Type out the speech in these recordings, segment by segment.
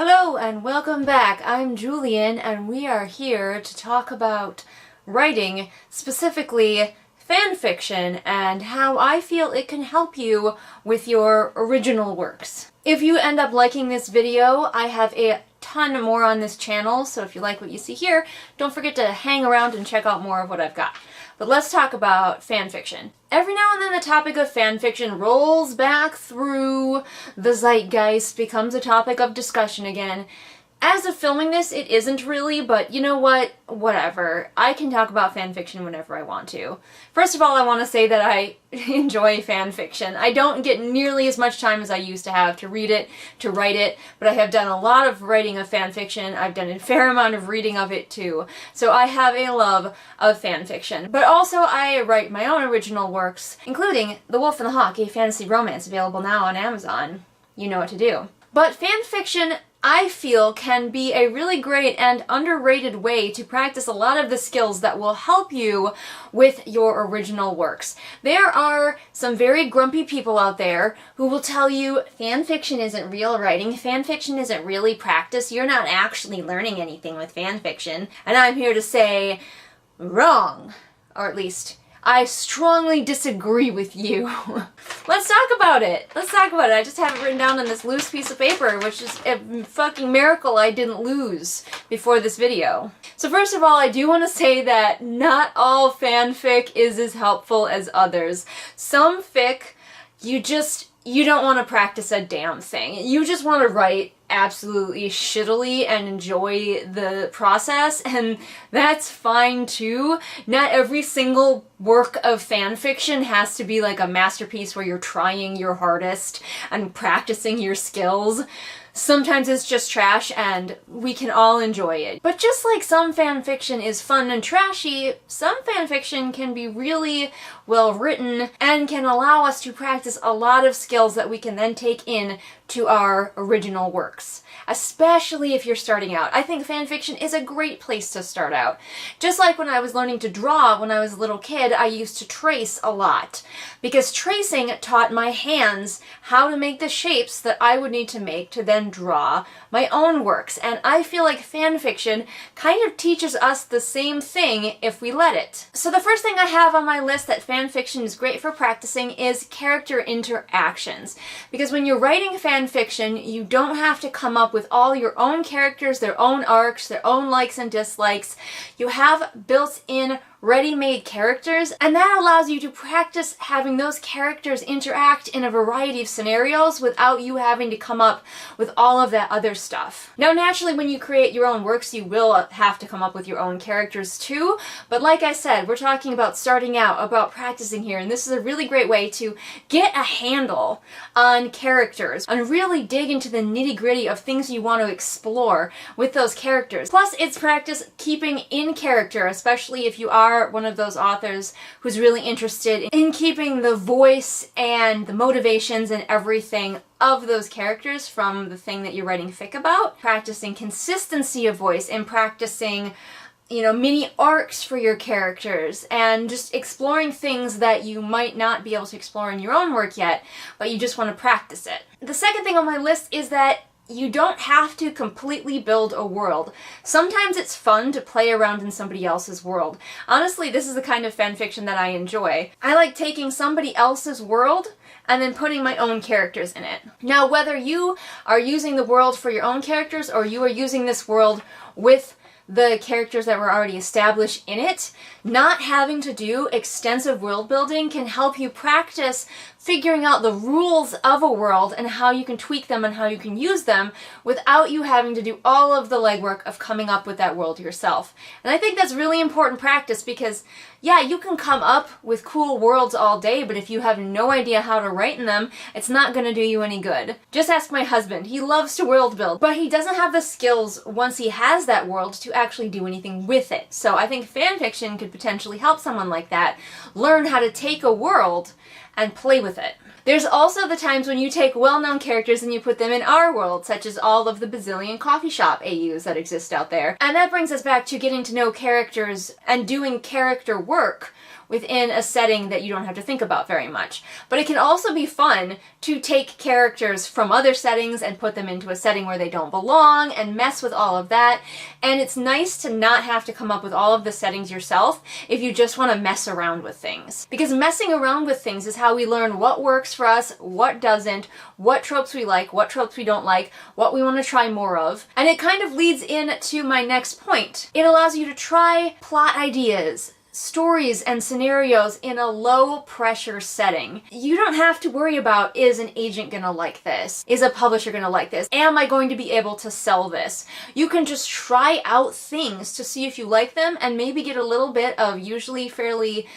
Hello and welcome back. I'm Julian and we are here to talk about writing, specifically fan fiction, and how I feel it can help you with your original works. If you end up liking this video, I have a ton more on this channel, so if you like what you see here, don't forget to hang around and check out more of what I've got. But let's talk about fan fiction. Every now and then the topic of fan fiction rolls back through the zeitgeist, becomes a topic of discussion again. As of filming this, it isn't really, but you know what? Whatever. I can talk about fan fiction whenever I want to. First of all, I want to say that I enjoy fan fiction. I don't get nearly as much time as I used to have to read it, to write it, but I have done a lot of writing of fan fiction. I've done a fair amount of reading of it too. So I have a love of fan fiction. But also I write my own original works, including The Wolf and the Hawk, a fantasy romance available now on Amazon. You know what to do. But fan fiction, I feel, can be a really great and underrated way to practice a lot of the skills that will help you with your original works. There are some very grumpy people out there who will tell you fan fiction isn't real writing, fan fiction isn't really practice, you're not actually learning anything with fan fiction. And I'm here to say, wrong. Or at least, I strongly disagree with you. Let's talk about it. Let's talk about it. I just have it written down on this loose piece of paper, which is a fucking miracle I didn't lose before this video. So first of all, I do want to say that not all fanfic is as helpful as others. Some fic, you don't want to practice a damn thing. You just want to write absolutely shittily and enjoy the process, and that's fine too. Not every single work of fan fiction has to be like a masterpiece where you're trying your hardest and practicing your skills. Sometimes it's just trash and we can all enjoy it. But just like some fan fiction is fun and trashy, some fan fiction can be really well written and can allow us to practice a lot of skills that we can then take in to our original works. Especially if you're starting out. I think fan fiction is a great place to start out. Just like when I was learning to draw when I was a little kid, I used to trace a lot. Because tracing taught my hands how to make the shapes that I would need to make to then draw my own works. And I feel like fan fiction kind of teaches us the same thing if we let it. So the first thing I have on my list that fan fiction is great for practicing is character interactions. Because when you're writing fan fiction, you don't have to come up with all your own characters, their own arcs, their own likes and dislikes. You have built-in ready-made characters, and that allows you to practice having those characters interact in a variety of scenarios without you having to come up with all of that other stuff. Now, naturally, when you create your own works, you will have to come up with your own characters too, but like I said, we're talking about starting out, about practicing here, and this is a really great way to get a handle on characters and really dig into the nitty-gritty of things you want to explore with those characters. Plus, it's practice keeping in character, especially if you are one of those authors who's really interested in keeping the voice and the motivations and everything of those characters from the thing that you're writing fic about. Practicing consistency of voice and practicing, you know, mini arcs for your characters and just exploring things that you might not be able to explore in your own work yet, but you just want to practice it. The second thing on my list is that you don't have to completely build a world. Sometimes it's fun to play around in somebody else's world. Honestly, this is the kind of fan fiction that I enjoy. I like taking somebody else's world and then putting my own characters in it. Now, whether you are using the world for your own characters or you are using this world with the characters that were already established in it, not having to do extensive world building can help you practice figuring out the rules of a world and how you can tweak them and how you can use them without you having to do all of the legwork of coming up with that world yourself. And I think that's really important practice because, yeah, you can come up with cool worlds all day, but if you have no idea how to write in them, it's not going to do you any good. Just ask my husband. He loves to world build, but he doesn't have the skills once he has that world to actually do anything with it. So I think fan fiction could potentially help someone like that learn how to take a world and play with it. There's also the times when you take well-known characters and you put them in our world, such as all of the bazillion coffee shop AUs that exist out there. And that brings us back to getting to know characters and doing character work within a setting that you don't have to think about very much. But it can also be fun to take characters from other settings and put them into a setting where they don't belong and mess with all of that. And it's nice to not have to come up with all of the settings yourself if you just want to mess around with things. Because messing around with things is how we learn what works for us, what doesn't, what tropes we like, what tropes we don't like, what we want to try more of. And it kind of leads in to my next point. It allows you to try plot ideas, stories, and scenarios in a low pressure setting. You don't have to worry about, is an agent gonna like this? Is a publisher gonna like this? Am I going to be able to sell this? You can just try out things to see if you like them and maybe get a little bit of usually fairly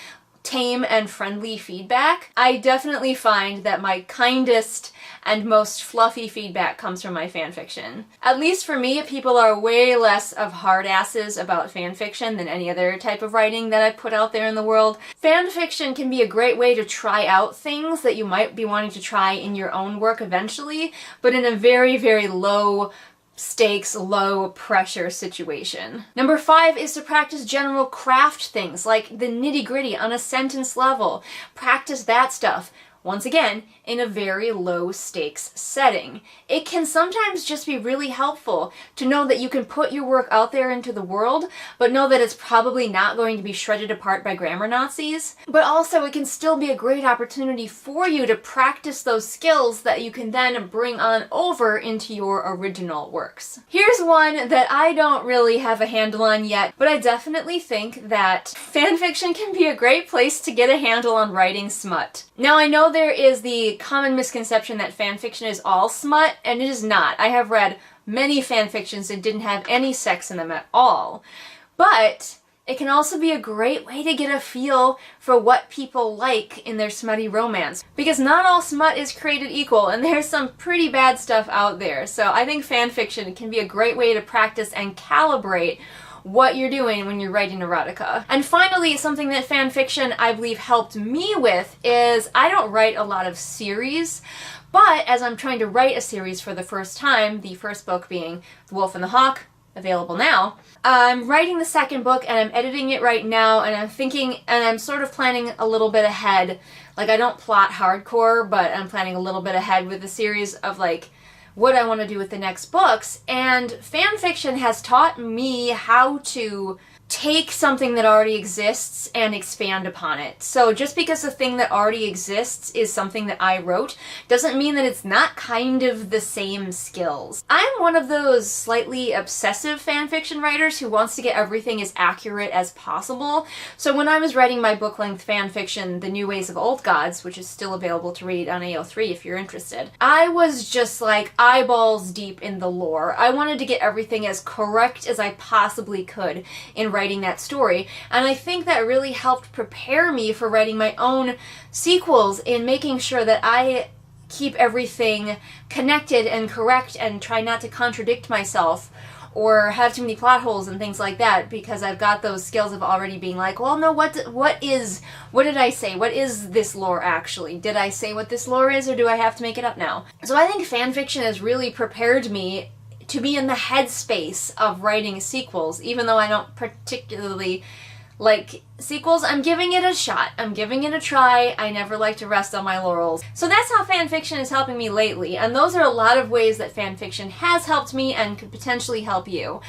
tame and friendly feedback. I definitely find that my kindest and most fluffy feedback comes from my fanfiction. At least for me, people are way less of hard asses about fanfiction than any other type of writing that I put out there in the world. Fanfiction can be a great way to try out things that you might be wanting to try in your own work eventually, but in a very, very low stakes, low pressure situation. Number 5 is to practice general craft things like the nitty-gritty on a sentence level. Practice that stuff. Once again, in a very low stakes setting. It can sometimes just be really helpful to know that you can put your work out there into the world, but know that it's probably not going to be shredded apart by grammar Nazis. But also it can still be a great opportunity for you to practice those skills that you can then bring on over into your original works. Here's one that I don't really have a handle on yet, but I definitely think that fanfiction can be a great place to get a handle on writing smut. Now I know there is the common misconception that fanfiction is all smut, and it is not. I have read many fanfictions that didn't have any sex in them at all. But it can also be a great way to get a feel for what people like in their smutty romance. Because not all smut is created equal, and there's some pretty bad stuff out there. So I think fanfiction can be a great way to practice and calibrate what you're doing when you're writing erotica. And finally, something that fanfiction I believe helped me with is I don't write a lot of series, but as I'm trying to write a series for the first time, the first book being The Wolf and the Hawk, available now, I'm writing the second book and I'm editing it right now, and I'm thinking, and I'm sort of planning a little bit ahead. Like, I don't plot hardcore, but I'm planning a little bit ahead with the series of like what I want to do with the next books, and fanfiction has taught me how to take something that already exists and expand upon it. So just because the thing that already exists is something that I wrote doesn't mean that it's not kind of the same skills. I'm one of those slightly obsessive fanfiction writers who wants to get everything as accurate as possible. So when I was writing my book-length fanfiction, The New Ways of Old Gods, which is still available to read on AO3 if you're interested, I was just like eyeballs deep in the lore. I wanted to get everything as correct as I possibly could in writing that story, and I think that really helped prepare me for writing my own sequels in making sure that I keep everything connected and correct and try not to contradict myself or have too many plot holes and things like that, because I've got those skills of already being like, well, no, what did I say? What is this lore actually? Did I say what this lore is, or do I have to make it up now? So I think fanfiction has really prepared me to be in the headspace of writing sequels, even though I don't particularly like sequels. I'm giving it a shot. I'm giving it a try. I never like to rest on my laurels. So that's how fanfiction is helping me lately, and those are a lot of ways that fanfiction has helped me and could potentially help you.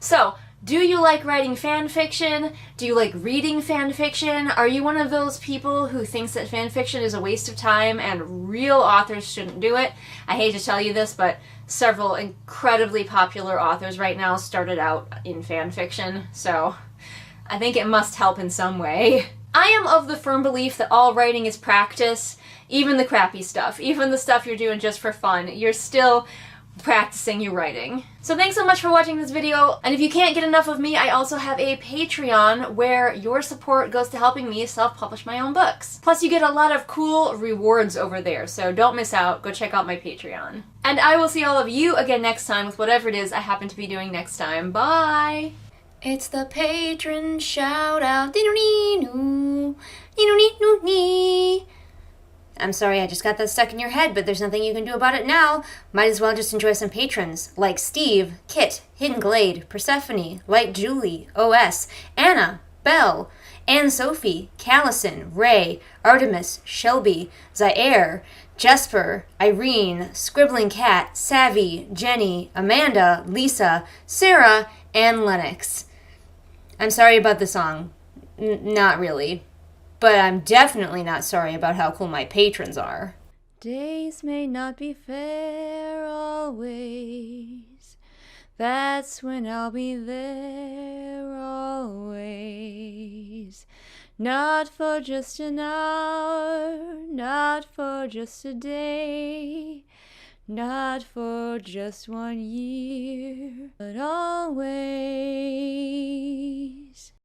So, do you like writing fanfiction? Do you like reading fanfiction? Are you one of those people who thinks that fanfiction is a waste of time and real authors shouldn't do it? I hate to tell you this, but several incredibly popular authors right now started out in fanfiction, so I think it must help in some way. I am of the firm belief that all writing is practice, even the crappy stuff, even the stuff you're doing just for fun. You're still practicing your writing. So thanks so much for watching this video, and if you can't get enough of me, I also have a Patreon where your support goes to helping me self-publish my own books. Plus you get a lot of cool rewards over there, so don't miss out. Go check out my Patreon. And I will see all of you again next time with whatever it is I happen to be doing next time. Bye! It's the patron shout out. I'm sorry I just got that stuck in your head, but there's nothing you can do about it now. Might as well just enjoy some patrons, like Steve, Kit, Hidden Glade, Persephone, Light Julie, OS, Anna, Belle, Anne-Sophie, Callison, Ray, Artemis, Shelby, Zaire, Jesper, Irene, Scribbling Cat, Savvy, Jenny, Amanda, Lisa, Sarah, and Lennox. I'm sorry about the song. Not really. But I'm definitely not sorry about how cool my patrons are. Days may not be fair always. That's when I'll be there always. Not for just an hour, not for just a day, not for just 1 year, but always.